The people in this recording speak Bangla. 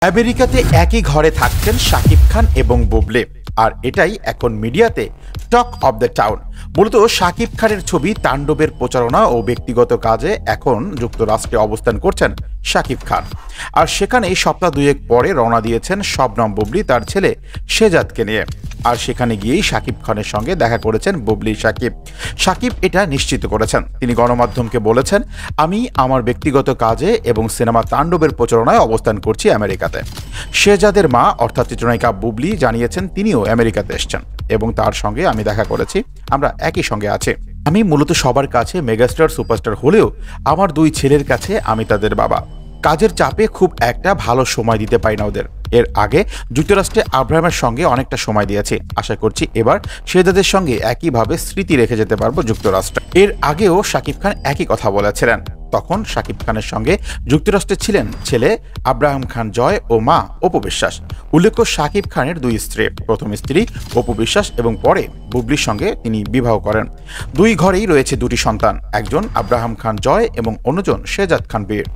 আমেরিকাতে একই ঘরে থাকছেন শাকিব খান এবং বুবলি, আর এটাই এখন মিডিয়াতে টক অব দ্য টাউন। মূলত শাকিব খানের ছবি তাণ্ডবের প্রচারণা ও ব্যক্তিগত কাজে এখন যুক্তরাষ্ট্রে অবস্থান করছেন শাকিব খান। আর সেখানে সপ্তাহ দুয়েক পরে রওনা দিয়েছেন শবনম বুবলি তার ছেলে শেহজাদকে নিয়ে। আর সেখানে গিয়েই শাকিব খানের সঙ্গে দেখা করেছেন বুবলি শাকিব এটা নিশ্চিত করেছেন। তিনি গণমাধ্যমকে বলেছেন, আমি আমার ব্যক্তিগত কাজে এবং সিনেমা তাণ্ডবের প্রচারণায় অবস্থান করছি আমেরিকাতে। শেহজাদের মা অর্থাৎ চিত্রনায়িকা বুবলি জানিয়েছেন তিনিও আমেরিকাতে এসছেন এবং তার সঙ্গে আমি দেখা করেছি, আমরা একই সঙ্গে আছি। আমি মূলত সবার কাছে মেগাস্টার সুপারস্টার হলেও আমার দুই ছেলের কাছে আমি তাদের বাবা। কাজের চাপে খুব একটা ভালো সময় দিতে পারি না ওদের। এর আগে যুক্তরাষ্ট্রে আব্রাহামের সঙ্গে অনেকটা সময় দিয়েছি, আশা করছি এবার শেহজাদের সঙ্গে একইভাবে স্মৃতি রেখে যেতে পারবো যুক্তরাষ্ট্রে। এর আগেও শাকিব খান একই কথা বলেছিলেন। তখন শাকিব খানের সঙ্গে যুক্তরাষ্ট্রে ছিলেন ছেলে আব্রাহাম খান জয় ও মা অপু বিশ্বাস। উল্লেখ্য, শাকিব খানের দুই স্ত্রী, প্রথম স্ত্রী অপু বিশ্বাস এবং পরে বুবলির সঙ্গে তিনি বিবাহ করেন। দুই ঘরেই রয়েছে দুটি সন্তান, একজন আব্রাহাম খান জয় এবং অন্যজন শেহজাদ খান বীর।